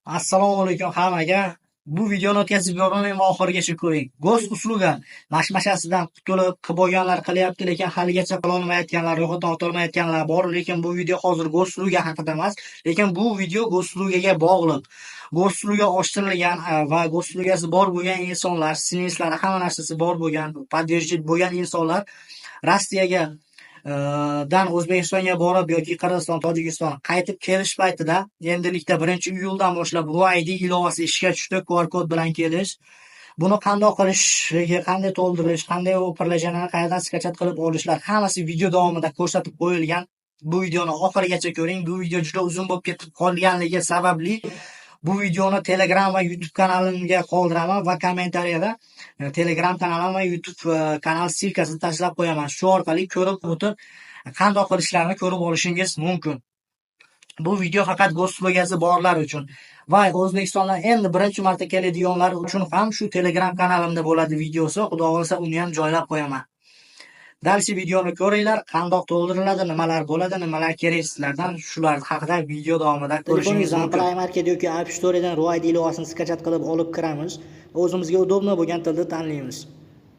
Assalomu alaykum hammaga. Bu videoni o'tkazib yubormang va oxirigacha ko'ring. G'oz usluga mashmashasidan qutulib qilib bo'lganlar qilyapti, lekin haligacha qila olmayotganlar, ro'yxatdan o'tolmayotganlar bor. Lekin bu video hozir G'oz usluga haqida emas, lekin bu video G'oz uslugaga bog'liq. G'oz usluga ochtirilgan va G'oz uslugasi bor bo'lgan insonlar, singlari, hamma narsasi bor bo'lgan, подтверждить bo'lgan insonlar Rossiyaga dan O'zbekistonga borib yoki Qirg'iziston, Tojikiston qaytib kelish paytida endilikda 1-iyuldan boshlab RUID ilovasi ishga tushdi. QR kod bilan kelish. Buni qanday qilish, qanday to'ldirish, qanday o'pirlashini, qayerdan skachat qilib olishlar hammasi video davomida ko'rsatib qo'yilgan. Bu videoni oxirigacha ko'ring. Bu video juda uzun bo'lib ketib qolganligi sababli bu videoni Telegram va YouTube kanalimga qoldiraman va kommentariyada Telegram kanalim va YouTube kanal silkasini tashlab qo'yaman. Shu orqali ko'rib o'tib, qanday qilishlarini ko'rib olishingiz mumkin. Bu video faqat G'oz uslugasi borlar uchun va O'zbekistondan endi birinchi marta keladiganlar uchun ham shu Telegram kanalimda bo'ladi videosi. Xudo xolasa uni ham joylab qo'yaman. Dalshi videoni ko'ringlar, qandoq to'ldiriladi, nimalar bo'ladi, nimalar kerak sizlardan, shular haqida video davomida ko'rishingiz mumkin. Play Market yoki App Store'dan RUID ilovasini skachat qilib olib kiramiz. O'zimizga udobno bo'lgan tilda tanlaymiz.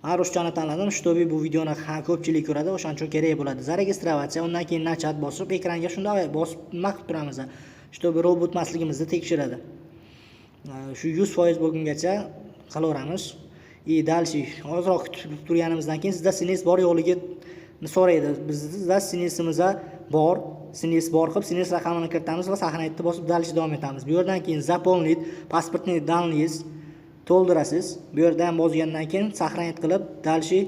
Men ruschani tanladim, shtobi bu videoni ko'pchilik ko'radi, o'shaning uchun kerak bo'ladi. Zaregistratsiya, undan keyin nachat bosib, ekranga shunday bosib nima qilib turamiz. Shtobi robot masligimizni tekshiradi. Shu 100% bo'lgungacha qilaveramiz. Dalshi ozroq kutib turganimizdan keyin sizda singlisi bor yo'qligini so'raydi. Bizda singlisimiz bor, singlis bor qilib, singlis raqamini kiritamiz va sahnaga bosib dalshi davom etamiz. Bu yerdan keyin заполнить pasportniy данныйingiz to'ldirasiz. Bu yerdan bosgandan keyin sahnaga qilib dalshi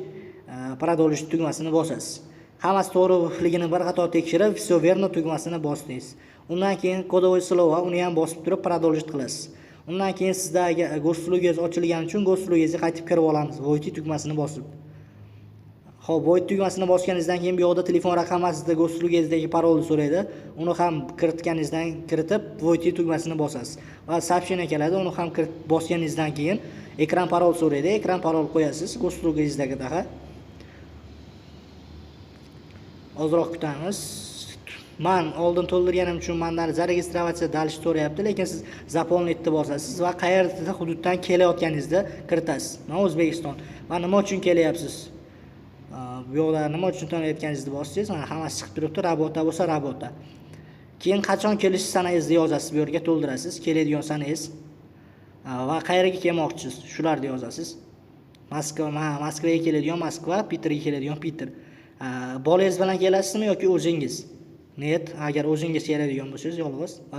продолжить tugmasini bosasiz. Hammasi to'g'riligini bir qator tekshirib, все верно tugmasini bosdingiz. Undan keyin kodовое слово uni ham bosib turib продолжить qilasiz. Undan keyin sizdagi G'oz uslugingiz ochilgani uchun G'oz uslugingizga qaytib kirib olamiz. Void tugmasini bosib. Xo'p, void tugmasini bosganingizdan keyin bu yoqda telefon raqamingizni, G'oz uslugingizdagi parolni so'raydi. Uni ham kiritganingizdan kiritib, void tugmasini bosasiz. Va сообщение keladi, uni ham bosganingizdan keyin ekran parol so'raydi. Ekran parol qo'yasiz G'oz uslugingizdagi daha. Ozroq kutamiz. Men oldin to'ldirganim uchun mendan zaregistratsiya dalish so'rayapti, lekin siz заполнitni bosasiz va qayerda hududdan kelayotganingizni kiritasiz. Men O'zbekiston. Va nima uchun kelyapsiz? Bu yoqda nima uchun to'layotganingizni bossangiz, mana hammasi chiqib turibdi. Rabota bo'lsa rabota. Keyin qachon kelish sanangizni yozasiz, bu yerga to'ldirasiz, keladigan sanangiz va qayerga kelmoqchisiz, shularni yozasiz. Moskvaga keladigan Moskva, Peterga keladigan Peter. Bolangiz bilan kelasizmi yoki o'zingiz? Net, agar o'zingiz keladigan bo'lsangiz yolg'iz